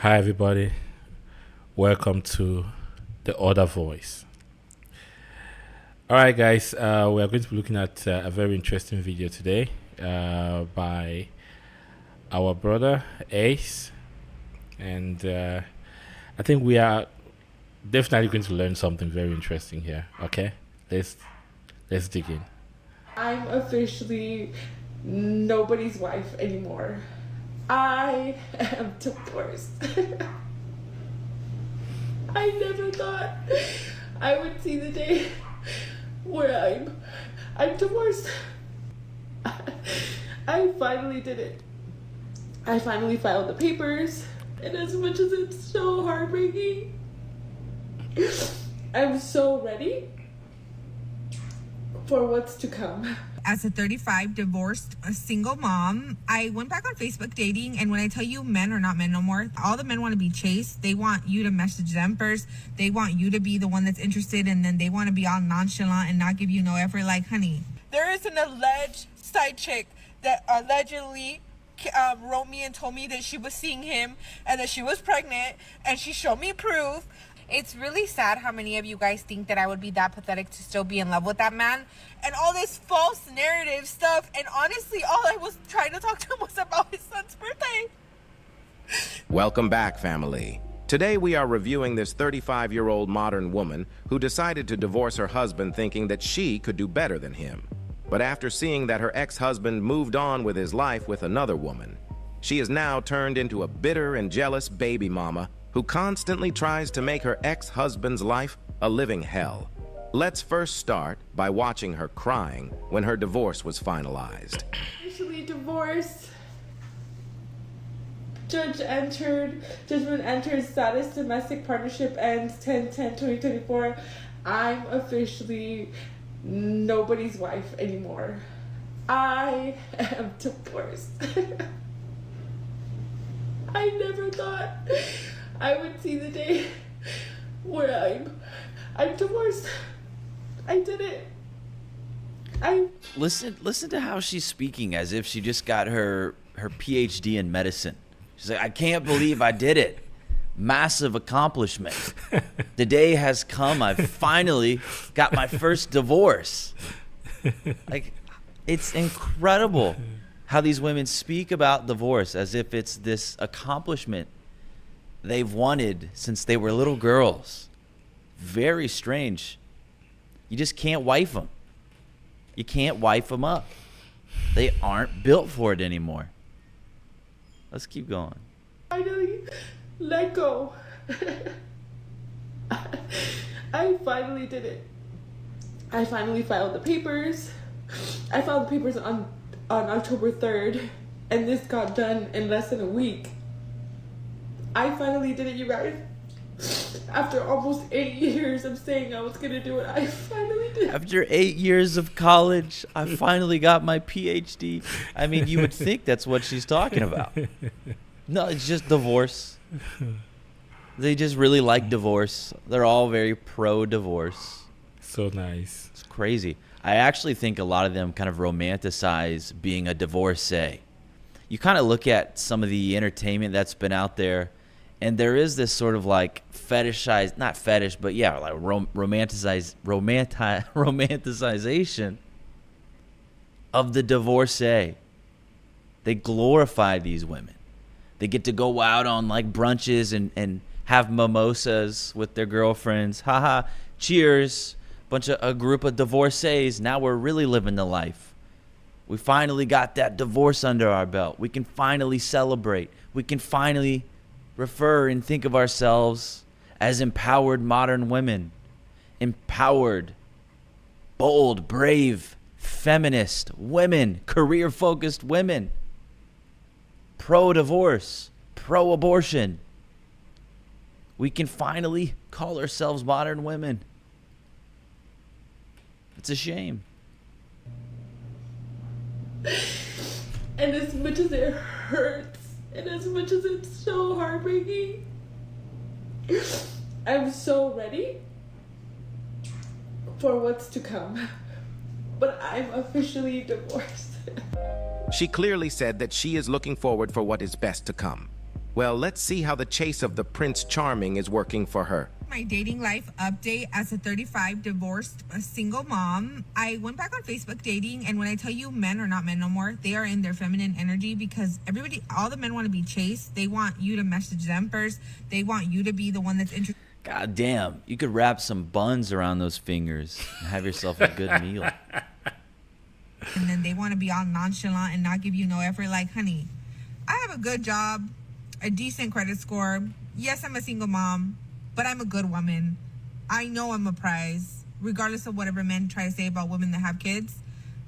Hi, everybody. Welcome to the Other Voice. All right, guys. We are going to be looking at a very interesting video today by our brother Ace, and I think we are definitely going to learn something very interesting here. Okay, let's dig in. I'm officially nobody's wife anymore. I am divorced. I never thought I would see the day where I'm divorced. I finally did it. I finally filed the papers, and as much as it's so heartbreaking, I'm so ready for what's to come. As a 35 divorced a single mom, I went back on Facebook dating, and when I tell you men are not men no more, all the men want to be chased. They want you to message them first. They want you to be the one that's interested, and then they want to be all nonchalant and not give you no effort. Like, honey, there is an alleged side chick that allegedly wrote me and told me that she was seeing him and that she was pregnant, and she showed me proof. It's really sad how many of you guys think that I would be that pathetic to still be in love with that man and all this false narrative stuff. And honestly, all I was trying to talk to him was about his son's birthday. Welcome back, family. Today we are reviewing this 35-year-old modern woman who decided to divorce her husband thinking that she could do better than him. But after seeing that her ex-husband moved on with his life with another woman, she is now turned into a bitter and jealous baby mama who constantly tries to make her ex-husband's life a living hell. Let's first start by watching her crying when her divorce was finalized. Officially divorced. Judgment entered, status domestic partnership ends 10/10/2024. I'm officially nobody's wife anymore. I am divorced. I never thought I would see the day where I'm divorced. I did it. Listen to how she's speaking as if she just got her PhD in medicine. She's like, I can't believe I did it. Massive accomplishment. The day has come. I've finally got my first divorce. Like, it's incredible how these women speak about divorce as if it's this accomplishment they've wanted since they were little girls. Very strange. You just can't wife them. You can't wife them up. They aren't built for it anymore. Let's keep going. Finally let go. I finally did it. I finally filed the papers. I filed the papers on October 3rd, and this got done in less than a week. I finally did it, you guys. After almost 8 years of saying I was gonna do it, I finally did. After 8 years of college, I finally got my PhD. I mean, you would think that's what she's talking about. No, it's just divorce. They just really like divorce. They're all very pro-divorce. So nice. It's crazy. I actually think a lot of them kind of romanticize being a divorcee. You kind of look at some of the entertainment that's been out there, and there is this sort of like not fetish, but yeah, like romanticization of the divorcee. They glorify these women. They get to go out on like brunches and have mimosas with their girlfriends. Haha, cheers. A group of divorcees. Now we're really living the life. We finally got that divorce under our belt. We can finally celebrate. We can finally refer and think of ourselves as empowered modern women. Empowered, bold, brave, feminist women, career-focused women. Pro-divorce, pro-abortion. We can finally call ourselves modern women. It's a shame. And as much as it hurts, and as much as it's so heartbreaking, I'm so ready for what's to come. But I'm officially divorced. She clearly said that she is looking forward for what is best to come. Well, let's see how the chase of the Prince Charming is working for her. My dating life update as a 35 divorced a single mom. I went back on Facebook dating, and when I tell you men are not men no more, they are in their feminine energy, because all the men want to be chased. They want you to message them first. They want you to be the one that's interested. God damn, you could wrap some buns around those fingers and have yourself a good meal. And then they want to be all nonchalant and not give you no effort. Like, honey, I have a good job, a decent credit score. Yes, I'm a single mom, but I'm a good woman. I know I'm a prize, regardless of whatever men try to say about women that have kids.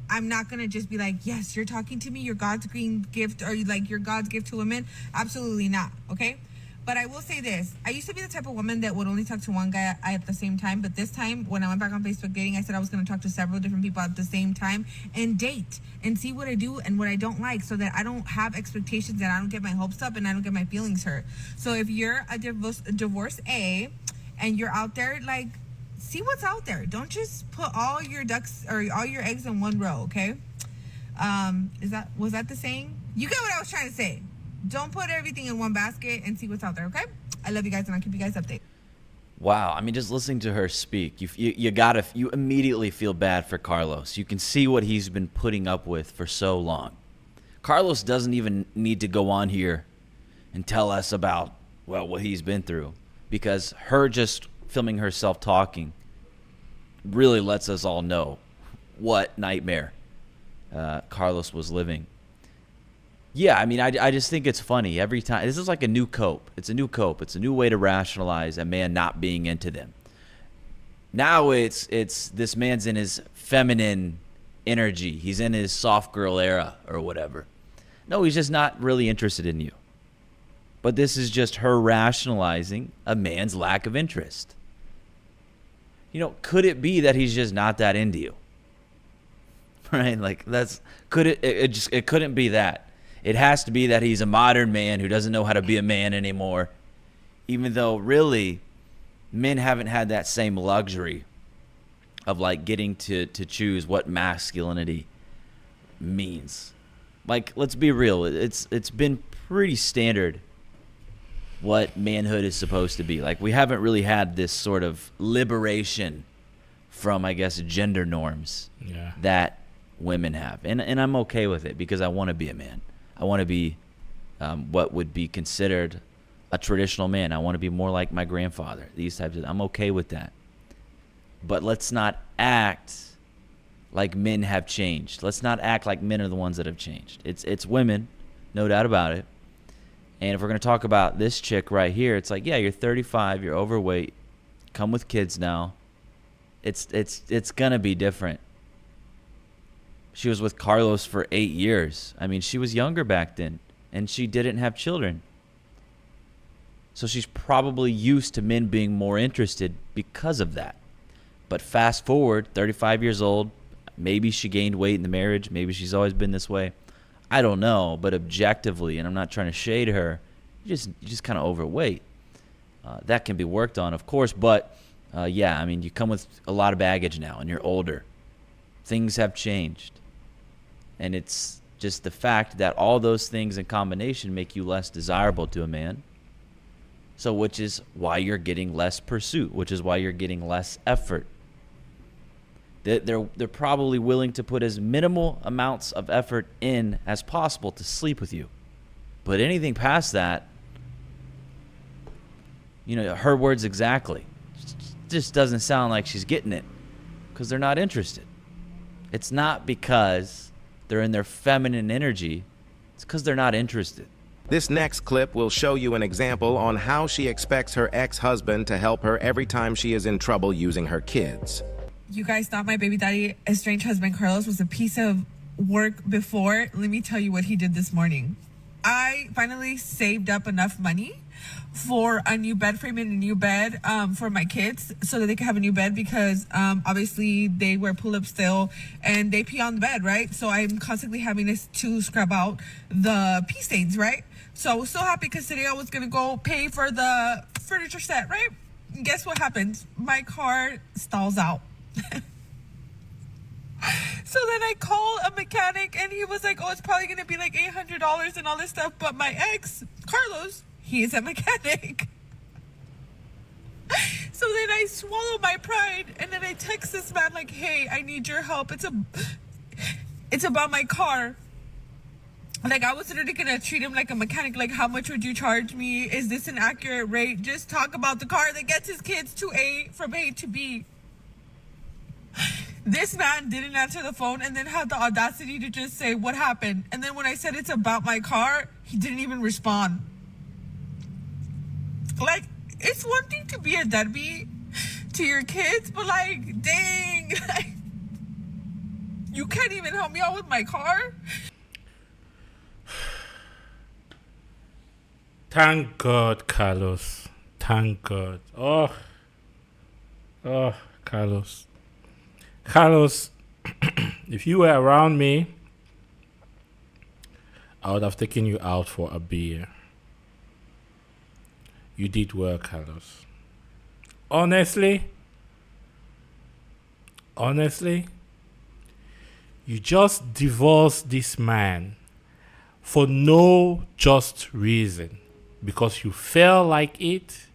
I'm not going to just be like, yes, you're talking to me, you're God's green gift, or like you're God's gift to women. Absolutely not, okay? But I will say this. I used to be the type of woman that would only talk to one guy at the same time. But this time, when I went back on Facebook dating, I said I was going to talk to several different people at the same time and date and see what I do and what I don't like, so that I don't have expectations and I don't get my hopes up and I don't get my feelings hurt. So if you're a divorcee and you're out there, like, see what's out there. Don't just put all your ducks or all your eggs in one row, okay? Was that the saying? You get what I was trying to say. Don't put everything in one basket and see what's out there, okay? I love you guys, and I'll keep you guys updated. Wow, I mean, just listening to her speak, you immediately feel bad for Carlos. You can see what he's been putting up with for so long. Carlos doesn't even need to go on here and tell us about, well, what he's been through, because her just filming herself talking really lets us all know what nightmare Carlos was living. Yeah, I mean, I just think it's funny every time. This is like a new cope. It's a new cope. It's a new way to rationalize a man not being into them. Now it's this man's in his feminine energy. He's in his soft girl era or whatever. No, he's just not really interested in you. But this is just her rationalizing a man's lack of interest. You know, could it be that he's just not that into you? Right? Like, it couldn't be that. It has to be that he's a modern man who doesn't know how to be a man anymore, even though really men haven't had that same luxury of like getting to choose what masculinity means. Like, let's be real. It's been pretty standard what manhood is supposed to be. Like, we haven't really had this sort of liberation from, I guess, gender norms that women have. And I'm okay with it, because I want to be a man. I want to be what would be considered a traditional man. I want to be more like my grandfather. These types of, I'm okay with that. But let's not act like men have changed. Let's not act like men are the ones that have changed. It's women, no doubt about it. And if we're going to talk about this chick right here, it's like, yeah, you're 35, you're overweight, come with kids now. It's going to be different. She was with Carlos for 8 years. I mean, she was younger back then, and she didn't have children. So she's probably used to men being more interested because of that. But fast forward, 35 years old, maybe she gained weight in the marriage. Maybe she's always been this way. I don't know, but objectively, and I'm not trying to shade her, you're just kind of overweight. That can be worked on, of course, but yeah, I mean, you come with a lot of baggage now, and you're older. Things have changed. And it's just the fact that all those things in combination make you less desirable to a man. So which is why you're getting less pursuit, which is why you're getting less effort. They're probably willing to put as minimal amounts of effort in as possible to sleep with you. But anything past that, you know, her words exactly, just doesn't sound like she's getting it, because they're not interested. It's not because they're in their feminine energy. It's because they're not interested. This next clip will show you an example on how she expects her ex-husband to help her every time she is in trouble using her kids. You guys thought my baby daddy, estranged husband Carlos, was a piece of work before. Let me tell you what he did this morning. I finally saved up enough money for a new bed frame and a new bed for my kids, so that they can have a new bed, because obviously they wear pull-up still and they pee on the bed, right? So I'm constantly having to scrub out the pee stains, right? So I was so happy, because today I was gonna go pay for the furniture set, right? And guess what happens? My car stalls out. So then I call a mechanic, and he was like, oh, it's probably going to be like $800 and all this stuff. But my ex, Carlos, he is a mechanic. So then I swallow my pride, and then I text this man like, hey, I need your help. It's about my car. Like, I was literally gonna treat him like a mechanic. Like, how much would you charge me? Is this an accurate rate? Just talk about the car that gets his kids from A to B. This man didn't answer the phone and then had the audacity to just say, what happened? And then when I said it's about my car, he didn't even respond. Like, it's one thing to be a deadbeat to your kids, but like, dang, you can't even help me out with my car? Thank God, Carlos. Thank God. Oh, Carlos. Carlos, if you were around me, I would have taken you out for a beer. You did well, Carlos. Honestly, you just divorced this man for no just reason. Because you felt like it.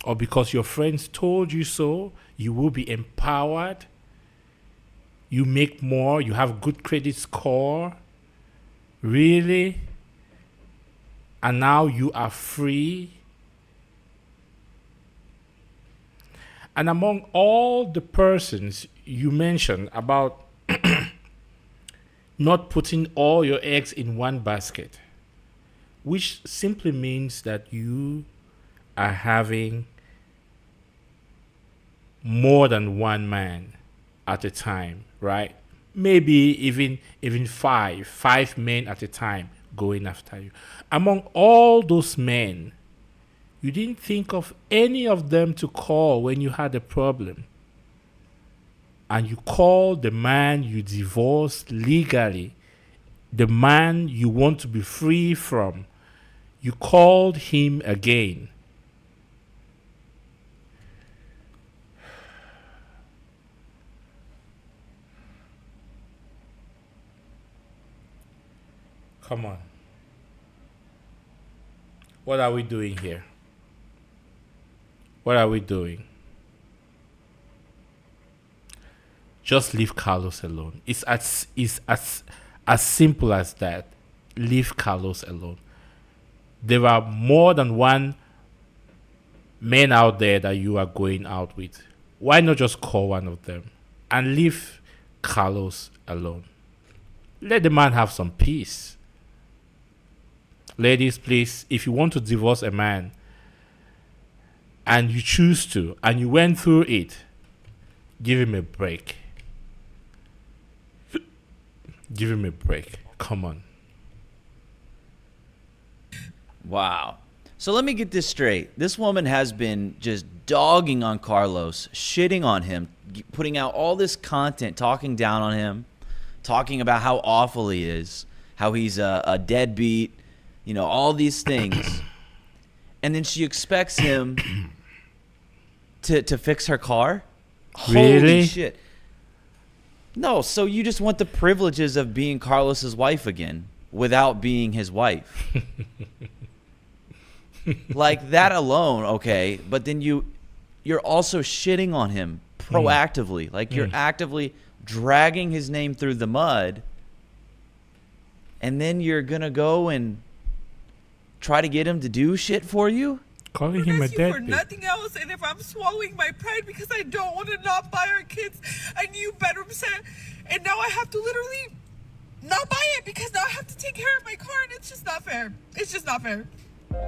Or because your friends told you so. You will be empowered. You make more. You have good credit score. Really? And now you are free. And among all the persons you mentioned about not putting all your eggs in one basket, which simply means that you are having more than one man at a time, right? Maybe even five men at a time going after you. Among all those men, you didn't think of any of them to call when you had a problem. And you call the man you divorced legally, the man you want to be free from, you called him again. Come on. What are we doing here? What are we doing? Just leave Carlos alone. It's as simple as that. Leave Carlos alone. There are more than one man out there that you are going out with. Why not just call one of them and leave Carlos alone? Let the man have some peace. Ladies, please, if you want to divorce a man and you choose to and you went through it, give him a break. Give him a break. Come on. Wow. So let me get this straight. This woman has been just dogging on Carlos, shitting on him, putting out all this content, talking down on him, talking about how awful he is, how he's a deadbeat, you know, all these things. And then she expects him to fix her car? Really? Holy shit. No, so you just want the privileges of being Carlos's wife again without being his wife. Like that alone, okay, but then you're also shitting on him proactively. Like you're actively dragging his name through the mud, and then you're going to go and try to get him to do shit for you? Calling him a for deadbeat. nothing else, and if I'm swallowing my pride because I don't want to not buy our kids a new bedroom set, and now I have to literally not buy it because now I have to take care of my car, and it's just not fair. It's just not fair.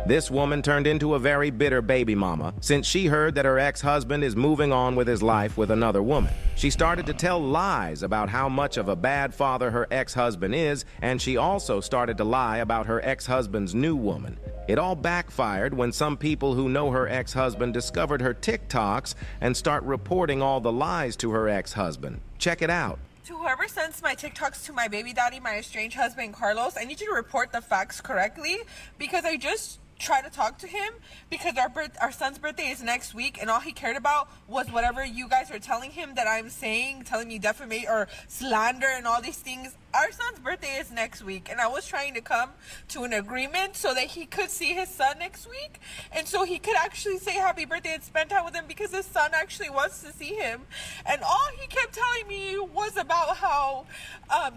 This woman turned into a very bitter baby mama since she heard that her ex-husband is moving on with his life with another woman. She started to tell lies about how much of a bad father her ex-husband is, and she also started to lie about her ex-husband's new woman. It all backfired when some people who know her ex-husband discovered her TikToks and start reporting all the lies to her ex-husband. Check it out. To whoever sends my TikToks to my baby daddy, my estranged husband, Carlos, I need you to report the facts correctly because I just tried to talk to him because our son's birthday is next week, and all he cared about was whatever you guys are telling him that I'm saying, telling me defamation or slander and all these things our son's birthday is next week, and I was trying to come to an agreement so that he could see his son next week, and so he could actually say happy birthday and spend time with him, because his son actually wants to see him. And all he kept telling me was about how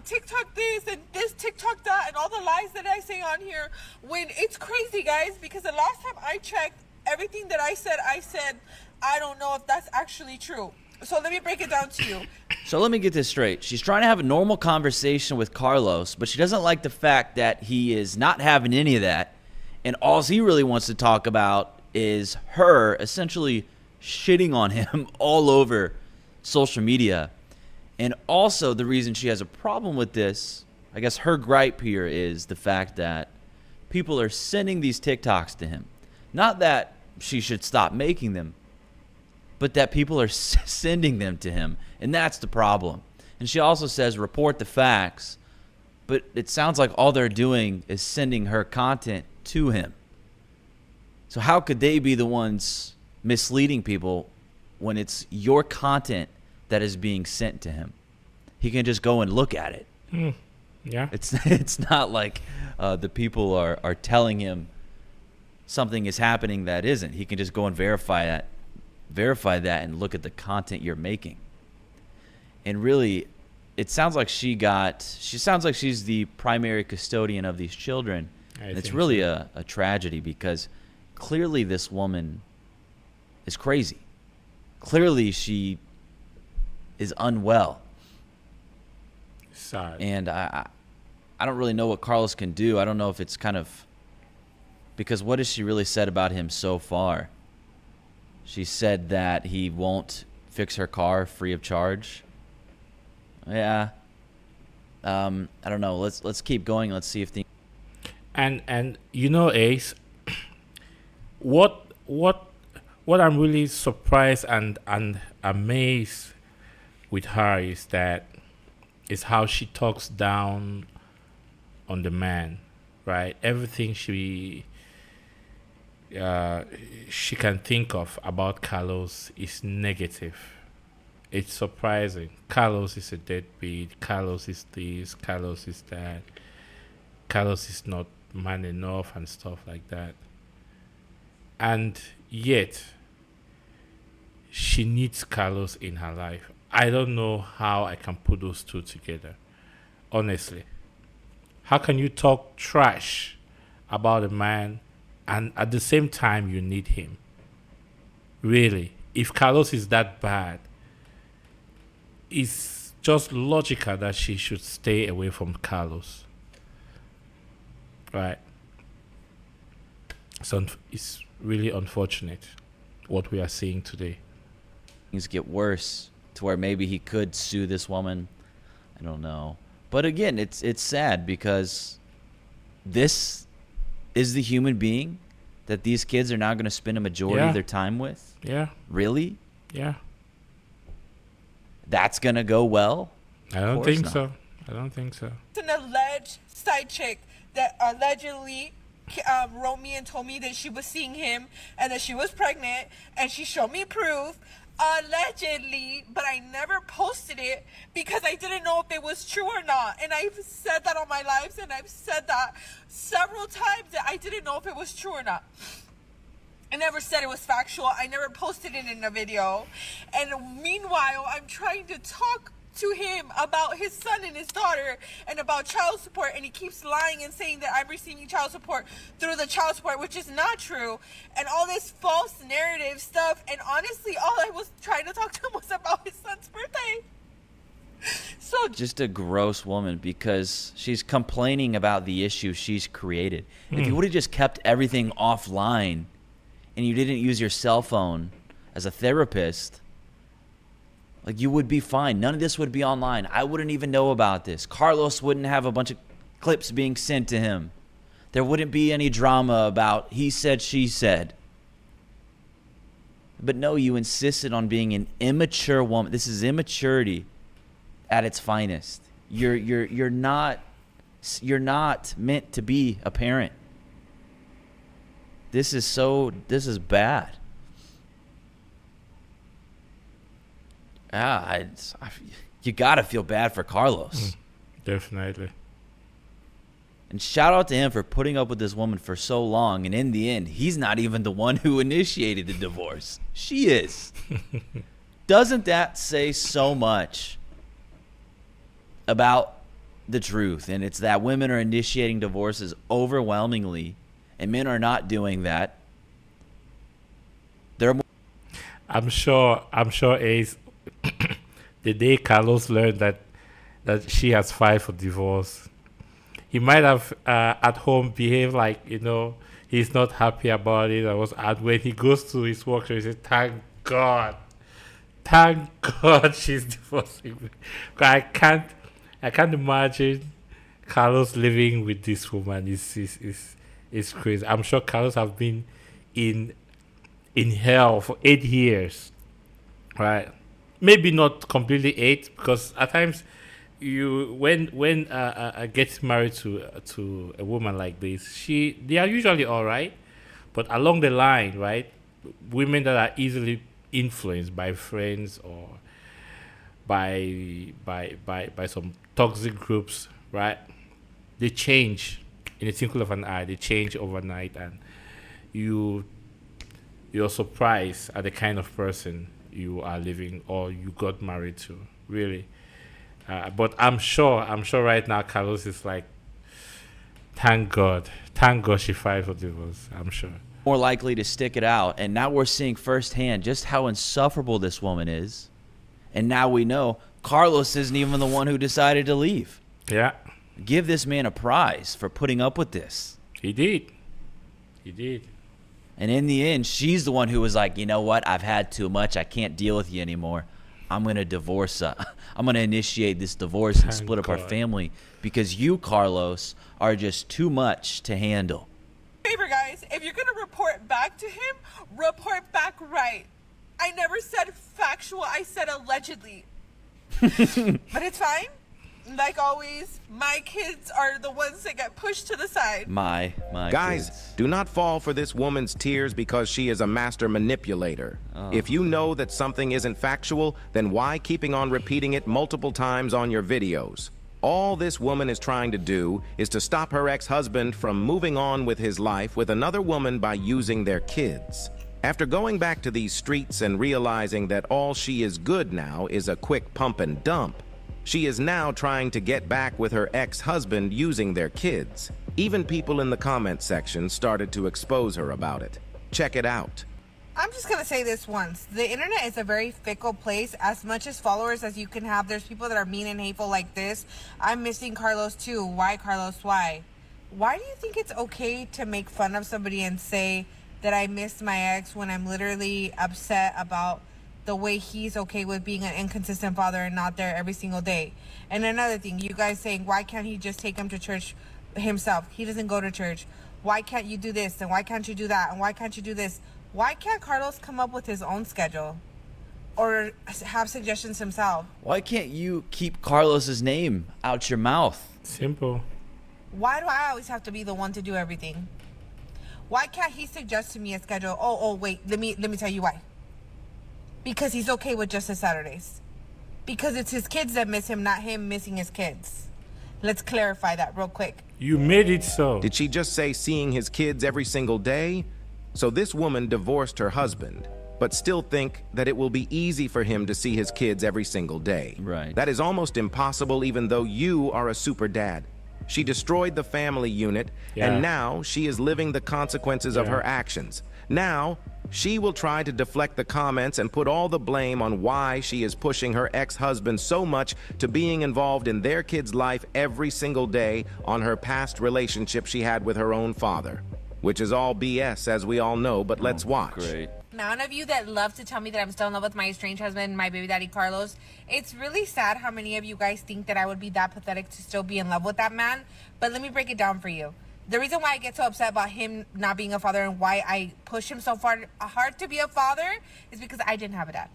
TikTok this and this, TikTok that, and all the lies that I say on here, when it's crazy, guys, because the last time I checked, everything that I said, I don't know if that's actually true. So let me break it down to you. So let me get this straight. She's trying to have a normal conversation with Carlos, but she doesn't like the fact that he is not having any of that. And all he really wants to talk about is her essentially shitting on him all over social media. And also the reason she has a problem with this, I guess her gripe here is the fact that people are sending these TikToks to him. Not that she should stop making them, but that people are sending them to him, and that's the problem. And she also says report the facts, but it sounds like all they're doing is sending her content to him. So how could they be the ones misleading people when it's your content that is being sent to him? He can just go and look at it. Yeah. It's not like the people are telling him something is happening that isn't. He can just go and verify that and look at the content you're making. And really, it sounds like she sounds like she's the primary custodian of these children. And it's really a tragedy, because clearly this woman is crazy. Clearly she is unwell. Sad. And I don't really know what Carlos can do. I don't know if it's kind of, because what has she really said about him so far? She said that he won't fix her car free of charge. Yeah. I don't know. Let's keep going. Let's see if the And you know, Ace, what I'm really surprised and amazed with her is how she talks down on the man, right? Everything she can think of about Carlos is negative. It's surprising. Carlos is a deadbeat. Carlos is this. Carlos is that. Carlos is not man enough and stuff like that. And yet, she needs Carlos in her life. I don't know how I can put those two together, honestly. How can you talk trash about a man and at the same time you need him? Really, if Carlos is that bad, it's just logical that she should stay away from Carlos. Right? So it's really unfortunate what we are seeing today. things get worse to where maybe he could sue this woman. I don't know. But again, it's sad because this is the human being that these kids are now going to spend a majority of their time with. Yeah. Really? Yeah. That's going to go well? I don't think so. I don't think so. It's an alleged side chick that allegedly wrote me and told me that she was seeing him and that she was pregnant, and she showed me proof, allegedly, but I never posted it because I didn't know if it was true or not. And I've said that on my lives, and I've said that several times that I didn't know if it was true or not. I never said it was factual. I never posted it in a video. And meanwhile, I'm trying to talk to him about his son and his daughter and about child support, and he keeps lying and saying that I'm receiving child support through the child support, which is not true, and all this false narrative stuff. And honestly, all I was trying to talk to him was about his son's birthday. So just a gross woman, because she's complaining about the issue she's created. If you would have just kept everything offline and you didn't use your cell phone as a therapist, like, you would be fine. None of this would be online. I wouldn't even know about this. Carlos wouldn't have a bunch of clips being sent to him. There wouldn't be any drama about he said, she said. But no, you insisted on being an immature woman. This is immaturity at its finest. You're not meant to be a parent. This is bad. You gotta feel bad for Carlos. Definitely. And shout out to him for putting up with this woman for so long. And in the end, he's not even the one who initiated the divorce. She is. Doesn't that say so much about the truth? And it's that women are initiating divorces overwhelmingly, and men are not doing that. They're more. I'm sure Ace, the day Carlos learned that she has filed for divorce, he might have at home behaved like, he's not happy about it. And when he goes to his work, he says, thank God she's divorcing me. 'Cause I can't imagine Carlos living with this woman. It's crazy. I'm sure Carlos have been in hell for 8 years, right? Maybe not completely 8, because at times when gets married to a woman like this, they are usually all right, but along the line, right, women that are easily influenced by friends or by some toxic groups, right, they change in a twinkle of an eye. They change overnight, and you're surprised at the kind of person you are living or you got married to, really. But I'm sure right now Carlos is like, thank God she filed for divorce. I'm sure. More likely to stick it out. And now we're seeing firsthand just how insufferable this woman is. And now we know Carlos isn't even the one who decided to leave. Yeah. Give this man a prize for putting up with this. He did. And in the end, she's the one who was like, you know what? I've had too much. I can't deal with you anymore. I'm going to divorce her. I'm going to initiate this divorce and split up our family because you, Carlos, are just too much to handle. Favor, guys, if you're going to report back to him, report back right. I never said factual. I said allegedly. But it's fine. Like always, my kids are the ones that get pushed to the side. My Guys, kids. do not fall for this woman's tears because she is a master manipulator. If you know that something isn't factual, then why keeping on repeating it multiple times on your videos? All this woman is trying to do is to stop her ex-husband from moving on with his life with another woman by using their kids. After going back to these streets and realizing that all she is good now is a quick pump and dump, she is now trying to get back with her ex-husband using their kids. Even people in the comment section started to expose her about it. Check it out. I'm just going to say this once. The internet is a very fickle place. As much as followers as you can have, there's people that are mean and hateful like this. I'm missing Carlos too. Why, Carlos? Why? Why do you think it's okay to make fun of somebody and say that I missed my ex when I'm literally upset about the way he's okay with being an inconsistent father and not there every single day? And another thing, you guys saying, why can't he just take him to church himself? He doesn't go to church. Why can't you do this? And why can't you do that? And why can't you do this? Why can't Carlos come up with his own schedule or have suggestions himself? Why can't you keep Carlos's name out your mouth? Simple. Why do I always have to be the one to do everything? Why can't he suggest to me a schedule? Oh, wait, let me tell you why. Because he's okay with just his Saturdays. Because it's his kids that miss him, not him missing his kids. Let's clarify that real quick. You made it so. Did she just say seeing his kids every single day? So this woman divorced her husband, but still think that it will be easy for him to see his kids every single day. Right. That is almost impossible even though you are a super dad. She destroyed the family unit, and now she is living the consequences of her actions. Now, she will try to deflect the comments and put all the blame on why she is pushing her ex-husband so much to being involved in their kid's life every single day on her past relationship she had with her own father. Which is all BS, as we all know, but let's watch. Great. Amount of you that love to tell me that I'm still in love with my estranged husband, my baby daddy Carlos. It's really sad how many of you guys think that I would be that pathetic to still be in love with that man. But let me break it down for you. The reason why I get so upset about him not being a father and why I push him so hard to be a father is because I didn't have a dad.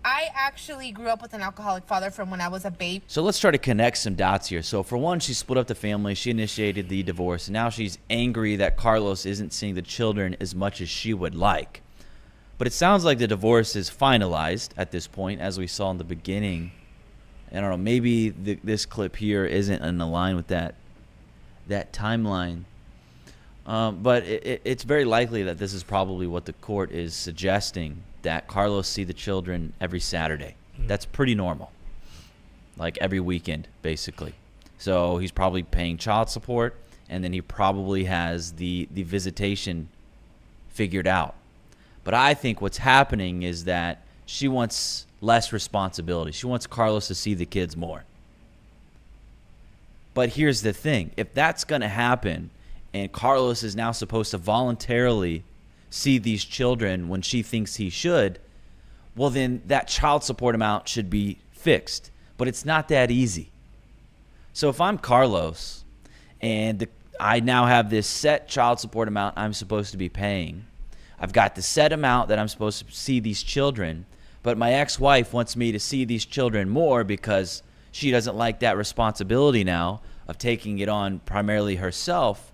I actually grew up with an alcoholic father from when I was a babe. So let's try to connect some dots here. So for one, she split up the family. She initiated the divorce. And now she's angry that Carlos isn't seeing the children as much as she would like. But it sounds like the divorce is finalized at this point, as we saw in the beginning I don't know, maybe this clip here isn't in line with that timeline. But it's very likely that this is probably what the court is suggesting, that Carlos see the children every Saturday. That's pretty normal. Like every weekend, basically. So he's probably paying child support, and then he probably has the visitation figured out. But I think what's happening is that she wants less responsibility. She wants Carlos to see the kids more. But here's the thing. If that's going to happen, and Carlos is now supposed to voluntarily see these children when she thinks he should, well, then that child support amount should be fixed. But it's not that easy. So if I'm Carlos and I now have this set child support amount I'm supposed to be paying, I've got the set amount that I'm supposed to see these children, but my ex-wife wants me to see these children more because she doesn't like that responsibility now of taking it on primarily herself,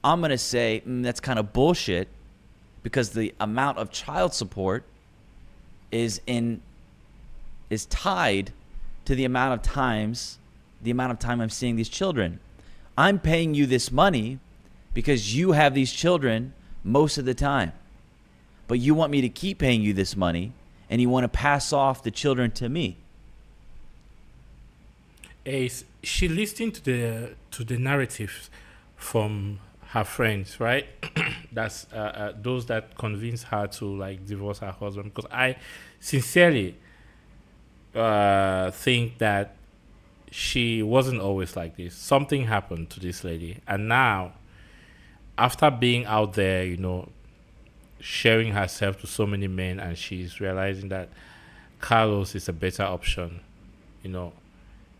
I'm going to say that's kind of bullshit, because the amount of child support is tied to the amount of time I'm seeing these children. I'm paying you this money because you have these children most of the time. But you want me to keep paying you this money, and you want to pass off the children to me. She listened to the narratives from her friends, right? That's those that convince her to like divorce her husband. Because I sincerely think that she wasn't always like this. Something happened to this lady, and now, after being out there, sharing herself to so many men, and she's realizing that Carlos is a better option,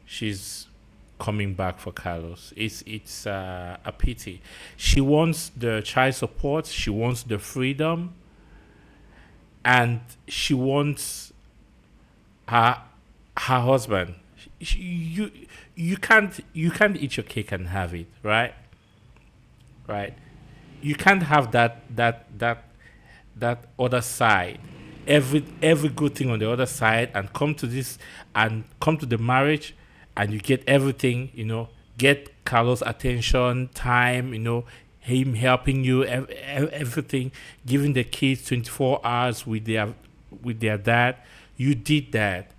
she's coming back for Carlos. It's a pity. She wants the child support, she wants the freedom, and she wants her husband. You can't eat your cake and have it, right? You can't have that other side, every good thing on the other side, and come to the marriage, and you get everything, get Carlos' attention, time, him helping you, everything, giving the kids 24 hours with their dad. You did that.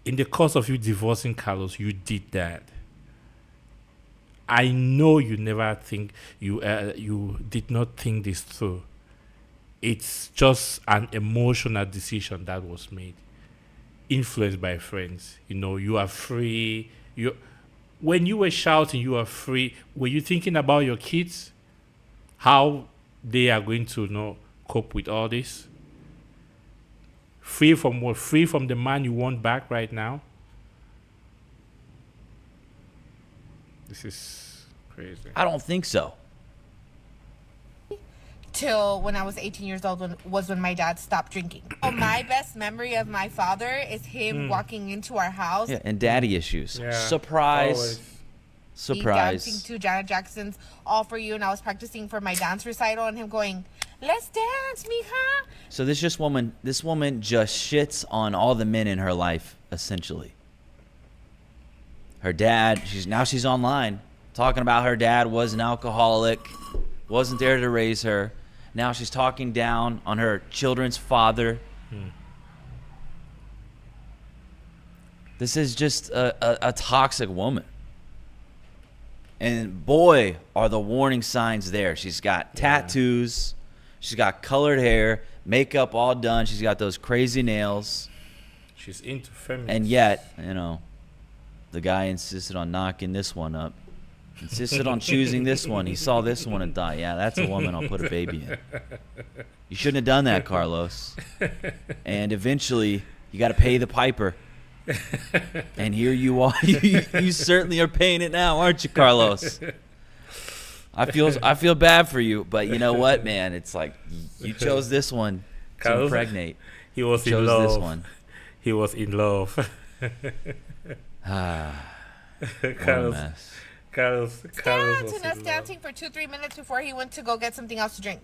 In the course of you divorcing Carlos, you did that. I know you never think you did not think this through. It's just an emotional decision that was made, influenced by friends. You are free. When you were shouting, you are free. Were you thinking about your kids, how they are going to cope with all this? Free from what? Free from the man you want back right now? This is crazy. I don't think so. Till when I was 18 years old when my dad stopped drinking. My best memory of my father is him walking into our house. Yeah, and daddy issues. Yeah, Surprise. always. Surprise. Dancing to Janet Jackson's All For You, and I was practicing for my dance recital, and him going, "Let's dance, mija." So this woman just shits on all the men in her life, essentially. Her dad, she's online talking about her dad was an alcoholic, wasn't there to raise her. Now she's talking down on her children's father. This is just a toxic woman. And boy, are the warning signs there. She's got tattoos. She's got colored hair, makeup all done. She's got those crazy nails. She's into feminism. And yet, the guy insisted on knocking this one up. Insisted on choosing this one. He saw this one and thought, yeah, that's a woman I'll put a baby in. You shouldn't have done that, Carlos. And eventually, you got to pay the piper. And here you are. You certainly are paying it now, aren't you, Carlos? I feel bad for you, but you know what, man? It's like you chose this one to impregnate. He was in love. This one. He was in love. What a mess. Carlos and us dancing for 2-3 minutes before he went to go get something else to drink.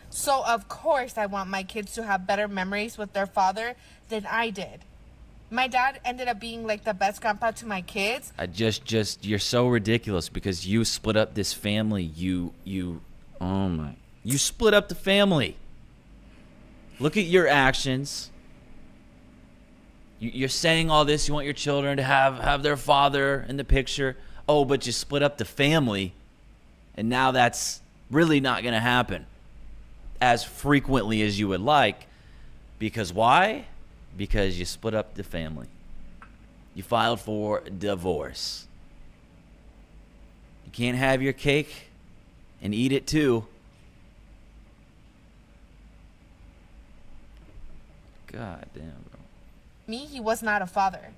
So of course I want my kids to have better memories with their father than I did. My dad ended up being like the best grandpa to my kids. You're so ridiculous because you split up this family. You split up the family. Look at your actions. You're saying all this. You want your children to have their father in the picture. Oh, but you split up the family. And now that's really not going to happen as frequently as you would like. Because why? Because you split up the family. You filed for divorce. You can't have your cake and eat it too. God damn, bro. Me, he was not a father.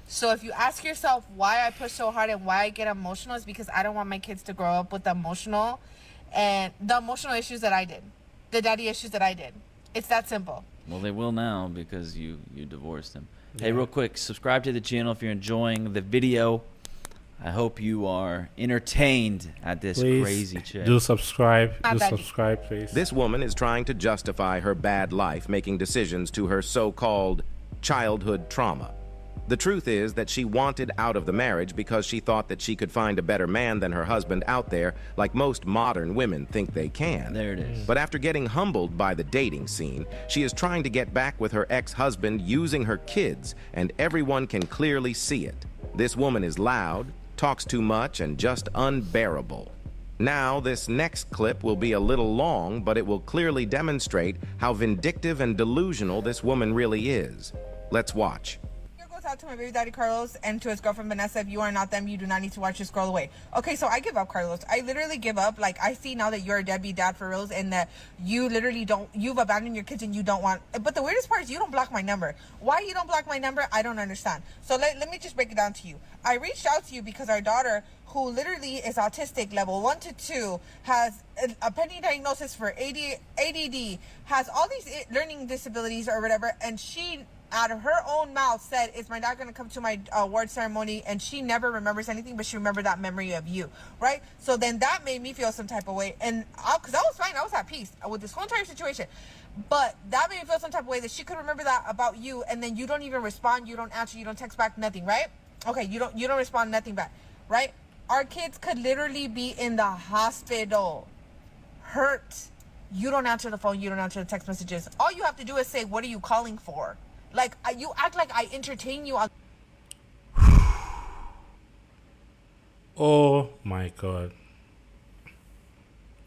So if you ask yourself why I push so hard and why I get emotional, is because I don't want my kids to grow up with the emotional issues that I did, the daddy issues that I did. It's that simple. Well, they will now because you divorced him. Yeah. Hey, real quick, subscribe to the channel if you're enjoying the video. I hope you are entertained at this crazy chick. Do subscribe. Subscribe, please. This woman is trying to justify her bad life, making decisions to her so-called childhood trauma. The truth is that she wanted out of the marriage because she thought that she could find a better man than her husband out there, like most modern women think they can. There it is. But after getting humbled by the dating scene, she is trying to get back with her ex-husband using her kids, and everyone can clearly see it. This woman is loud, talks too much, and just unbearable. Now, this next clip will be a little long, but it will clearly demonstrate how vindictive and delusional this woman really is. Let's watch. Out to my baby daddy Carlos and to his girlfriend Vanessa. If you are not them, you do not need to watch this. Scroll away. Okay, so I give up, Carlos. I literally give up. Like, I see now that you're a deadbeat dad for reals, and that you literally you've abandoned your kids and you don't want. But the weirdest part is you don't block my number. Why you don't block my number, I don't understand. So let me just break it down to you. I reached out to you because our daughter, who literally is autistic level 1 to 2, has a pending diagnosis for ADD, has all these learning disabilities or whatever, and she, out of her own mouth, said, is my dad going to come to my award ceremony? And she never remembers anything, but she remembered that memory of you, right? So then that made me feel some type of way. And because I was fine, I was at peace with this whole entire situation. But that made me feel some type of way that she could remember that about you, and then you don't even respond, you don't answer, you don't text back, nothing, right? Okay, you don't respond, nothing back, right? Our kids could literally be in the hospital, hurt. You don't answer the phone, you don't answer the text messages. All you have to do is say, what are you calling for? Like, you act like I entertain you. Oh my God.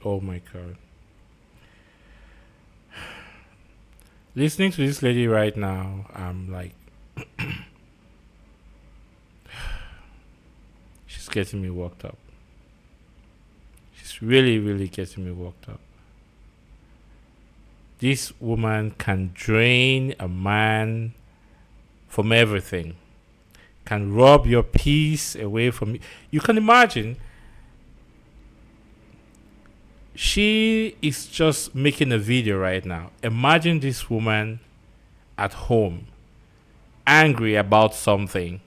Oh my God. Listening to this lady right now, I'm like, she's getting me worked up. She's really, really getting me worked up. This woman can drain a man from everything, can rob your peace away from you. You can imagine, she is just making a video right now. Imagine this woman at home, angry about something.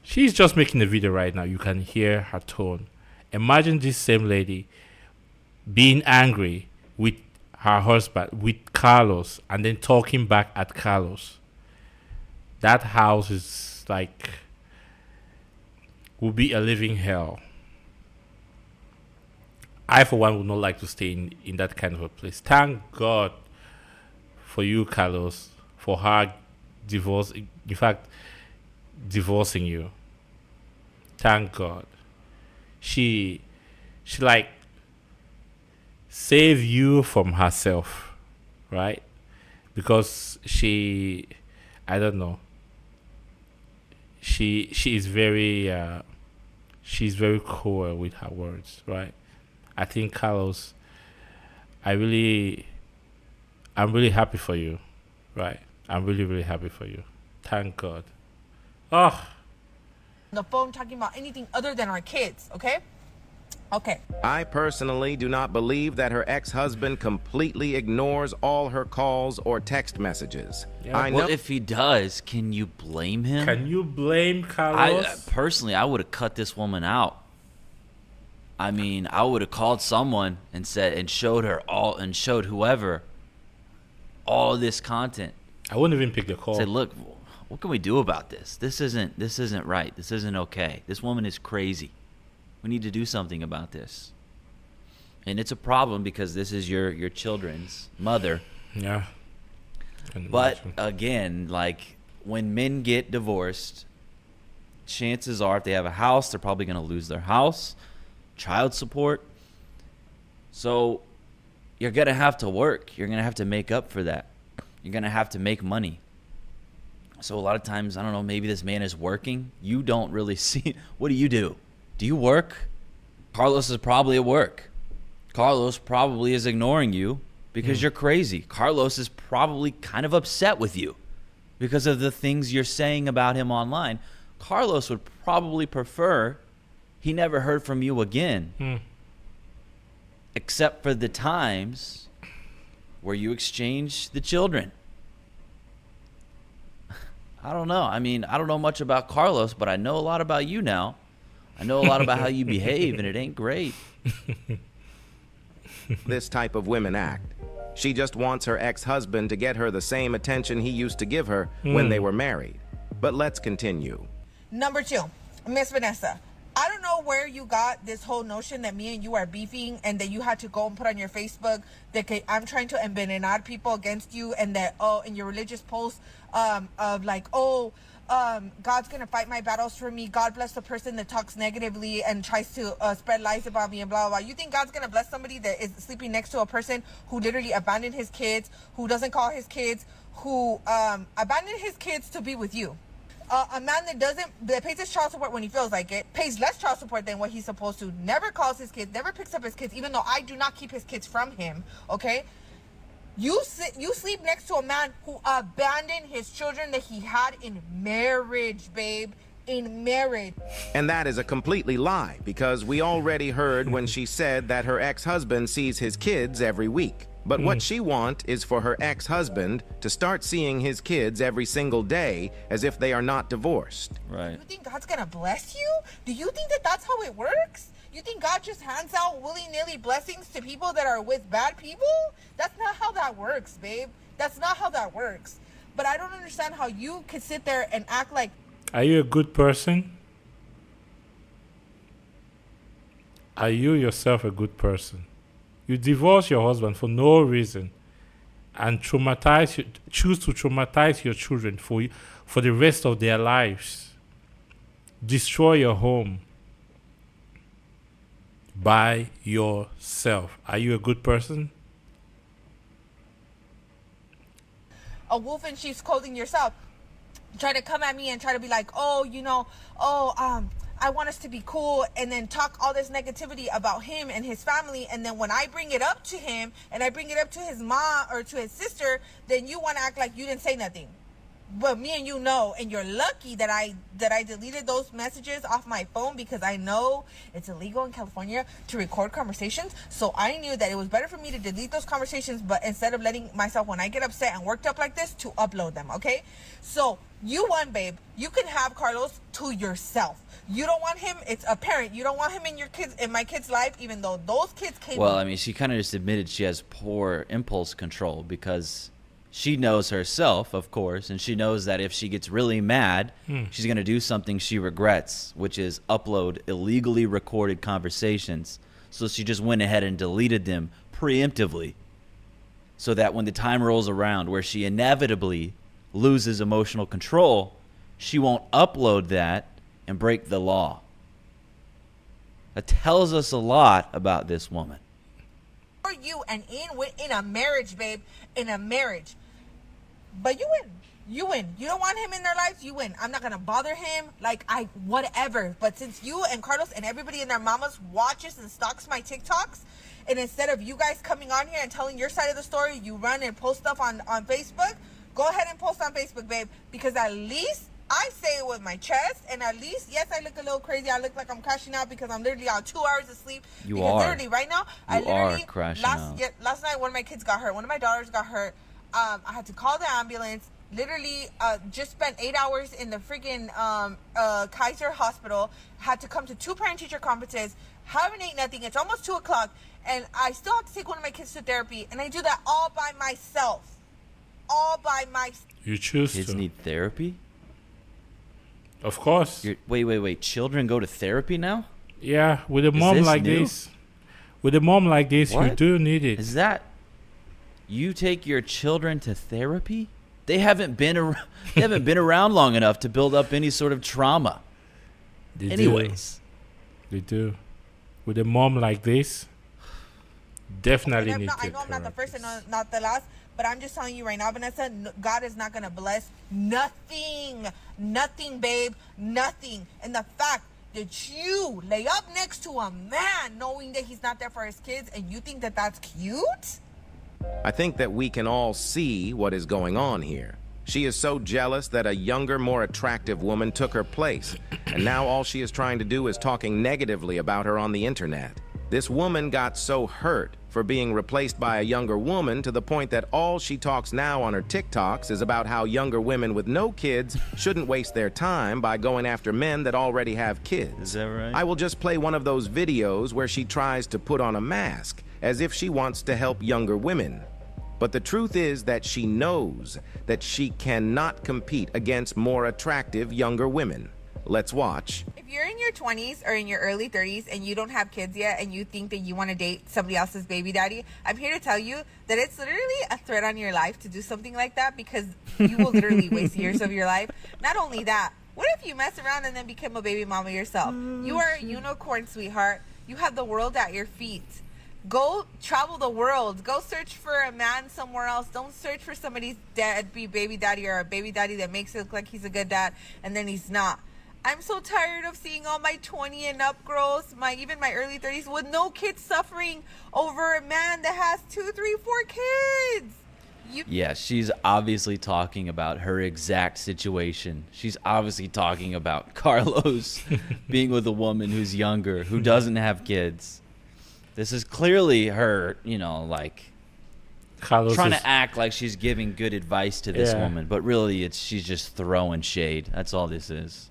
She's just making a video right now. You can hear her tone. Imagine this same lady being angry with her husband, with Carlos, and then talking back at Carlos. That house is like, will be a living hell. I, for one, would not like to stay in that kind of a place. Thank God for you, Carlos, for her divorcing you. Thank God. She like save you from herself, right? Because I don't know, she is very she's very cruel with her words, right? I think, Carlos, I'm really happy for you, right? I'm really, really happy for you. Thank God. Oh, the phone talking about anything other than our kids, okay? Okay. I personally do not believe that her ex-husband completely ignores all her calls or text messages. Yeah. I know. What if he does? Can you blame him? can you blame Carlos? Personally, I would have cut this woman out. I mean, I would have called someone and said, and showed her all, and showed whoever all this content. I wouldn't even pick the call. Say, look, what can we do about this? This isn't right. This isn't okay. This woman is crazy. We need to do something about this. And it's a problem because this is your children's mother. Yeah. But again, like when men get divorced, chances are if they have a house, they're probably going to lose their house, child support. So you're going to have to work. You're going to have to make up for that. You're going to have to make money. So a lot of times, I don't know, maybe this man is working. You don't really see. What do? Do you work? Carlos is probably at work. Carlos probably is ignoring you because you're crazy. Carlos is probably kind of upset with you because of the things you're saying about him online. Carlos would probably prefer he never heard from you again, except for the times where you exchange the children. I don't know. I mean, I don't know much about Carlos, but I know a lot about you now. I know a lot about how you behave, and it ain't great. This type of women act. She just wants her ex-husband to get her the same attention he used to give her when they were married. But let's continue. Number 2, Miss Vanessa. I don't know where you got this whole notion that me and you are beefing and that you had to go and put on your Facebook that I'm trying to envenenar people against you, and that, in your religious posts of like, God's going to fight my battles for me. God bless the person that talks negatively and tries to spread lies about me and blah, blah, blah. You think God's going to bless somebody that is sleeping next to a person who literally abandoned his kids, who doesn't call his kids, who abandoned his kids to be with you? A man that pays his child support when he feels like it, pays less child support than what he's supposed to, never calls his kids, never picks up his kids, even though I do not keep his kids from him, okay? You sleep next to a man who abandoned his children that he had in marriage, babe. In marriage. And that is a completely lie, because we already heard when she said that her ex-husband sees his kids every week. But what she wants is for her ex-husband to start seeing his kids every single day as if they are not divorced. Right. You think God's gonna bless you? Do you think that that's how it works? You think God just hands out willy-nilly blessings to people that are with bad people? That's not how that works, babe. That's not how that works. But I don't understand how you could sit there and act like... Are you a good person? Are you yourself a good person? You divorce your husband for no reason and choose to traumatize your children for the rest of their lives. Destroy your home by yourself. Are you a good person? A wolf in sheep's clothing yourself. Try to come at me and try to be like, I want us to be cool, and then talk all this negativity about him and his family, and then when I bring it up to him and I bring it up to his mom or to his sister, then you want to act like you didn't say nothing. But me and you know, and you're lucky that I deleted those messages off my phone, because I know it's illegal in California to record conversations. So I knew that it was better for me to delete those conversations, but instead of letting myself, when I get upset and worked up like this, to upload them, okay? So you won, babe. You can have Carlos to yourself. You don't want him. It's apparent. You don't want him in my kid's life, even though those kids came. Well, I mean, she kind of just admitted she has poor impulse control, because she knows herself, of course, and she knows that if she gets really mad, she's going to do something she regrets, which is upload illegally recorded conversations. So she just went ahead and deleted them preemptively, so that when the time rolls around where she inevitably loses emotional control, she won't upload that and break the law. That tells us a lot about this woman. For you, and in a marriage, babe, in a marriage. But you win. You win. You don't want him in their lives, you win. I'm not gonna bother him. Whatever. But since you and Carlos and everybody and their mamas watches and stalks my TikToks, and instead of you guys coming on here and telling your side of the story, you run and post stuff on Facebook, go ahead and post on Facebook, babe. Because at least I say it with my chest, and at least, yes, I look a little crazy. I look like I'm crashing out because I'm literally out 2 hours of sleep. You because are. Literally, right now, You are crashing out. Last night, one of my kids got hurt. One of my daughters got hurt. I had to call the ambulance. Literally, just spent 8 hours in the freaking Kaiser Hospital. Had to come to 2 parent-teacher conferences. Haven't ate nothing. It's almost 2 o'clock, and I still have to take one of my kids to therapy, and I do that all by myself. all by myself. You choose Kids to. need therapy? Of course. Wait. Children go to therapy now? Yeah, with a Is mom this like new? this. With a mom like this, you What? do need it. Is that you take your children to therapy? They haven't been around long enough to build up any sort of trauma. They Anyways, do. They do. With a mom like this, definitely And need to. I know I'm not the first and not the last, but I'm just telling you right now, Vanessa, God is not going to bless nothing. Nothing, babe. Nothing. And the fact that you lay up next to a man knowing that he's not there for his kids and you think that that's cute? I think that we can all see what is going on here. She is so jealous that a younger, more attractive woman took her place, and now all she is trying to do is talking negatively about her on the internet. This woman got so hurt for being replaced by a younger woman to the point that all she talks now on her TikToks is about how younger women with no kids shouldn't waste their time by going after men that already have kids. is that right? I will just play one of those videos where she tries to put on a mask as if she wants to help younger women. But the truth is that she knows that she cannot compete against more attractive younger women. Let's watch. If you're in your 20s or in your early 30s and you don't have kids yet and you think that you want to date somebody else's baby daddy, I'm here to tell you that it's literally a threat on your life to do something like that because you will literally waste years of your life. Not only that, what if you mess around and then become a baby mama yourself? You are a unicorn, sweetheart. You have the world at your feet. Go travel the world. Go search for a man somewhere else. Don't search for somebody's deadbeat baby daddy or a baby daddy that makes it look like he's a good dad and then he's not. I'm so tired of seeing all my 20 and up girls, even my early 30s with no kids suffering over a man that has 2, 3, 4 kids. Yeah, she's obviously talking about her exact situation. She's obviously talking about Carlos being with a woman who's younger, who doesn't have kids. This is clearly her, like Carlos trying is- to act like she's giving good advice to this Yeah. woman, but really she's just throwing shade. That's all this is.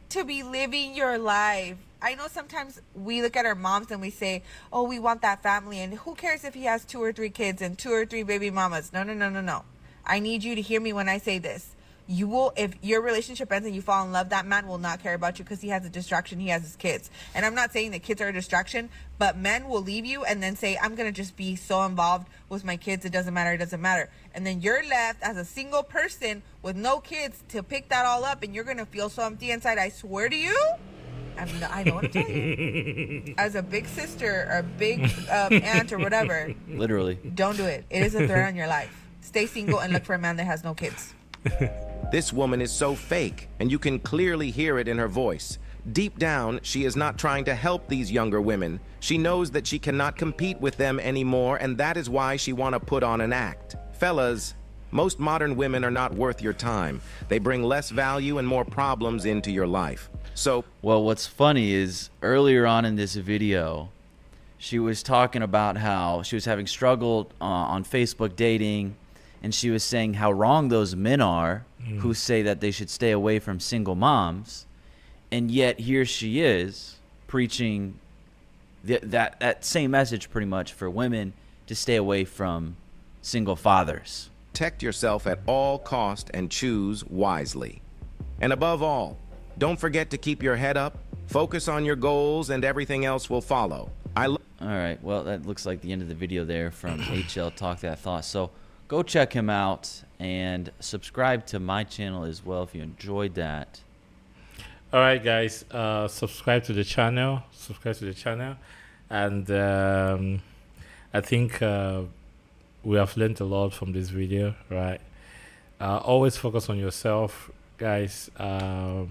To be living your life. I know sometimes we look at our moms and we say, oh, we want that family. And who cares if he has 2 or 3 kids and 2 or 3 baby mamas? No. I need you to hear me when I say this. You will, if your relationship ends and you fall in love, that man will not care about you because he has a distraction. He has his kids. And I'm not saying that kids are a distraction, but men will leave you and then say, I'm going to just be so involved with my kids. It doesn't matter. And then you're left as a single person with no kids to pick that all up. And you're going to feel so empty inside. I swear to you. I know what I'm telling you. As a big sister or a big aunt or whatever, Literally. don't do it. It is a threat on your life. Stay single and look for a man that has no kids. This woman is so fake, and you can clearly hear it in her voice. Deep down, she is not trying to help these younger women. She knows that she cannot compete with them anymore, and that is why she want to put on an act. Fellas, most modern women are not worth your time. They bring less value and more problems into your life. So, Well, what's funny is earlier on in this video, she was talking about how she was having struggled on Facebook dating, and she was saying how wrong those men are who say that they should stay away from single moms, and yet here she is preaching that same message pretty much for women to stay away from single fathers. protect yourself at all cost and choose wisely. And above all, don't forget to keep your head up, focus on your goals, and everything else will follow. All right, well, that looks like the end of the video there from HL Talk That Thought. So go check him out and subscribe to my channel as well if you enjoyed that. All right, guys, subscribe to the channel. And I think we have learned a lot from this video, right? Always focus on yourself, guys. No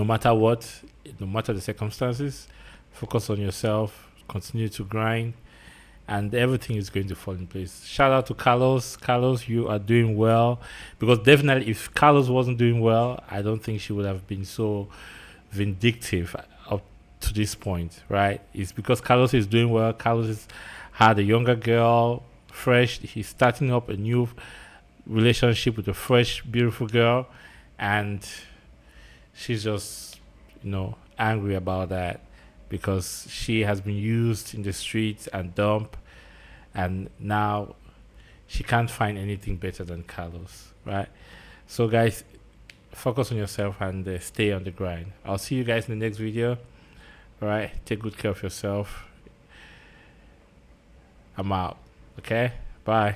matter what, no matter the circumstances, focus on yourself, continue to grind, and everything is going to fall in place. Shout out to Carlos. Carlos, you are doing well, because definitely if Carlos wasn't doing well, I don't think she would have been so vindictive up to this point, right? It's because Carlos is doing well. Carlos has had a younger girl, fresh. He's starting up a new relationship with a fresh, beautiful girl, and she's just, angry about that, because she has been used in the streets and dumped, and now she can't find anything better than Carlos, right? So guys, focus on yourself and stay on the grind. I'll see you guys in the next video. All right, take good care of yourself. I'm out. Okay, bye.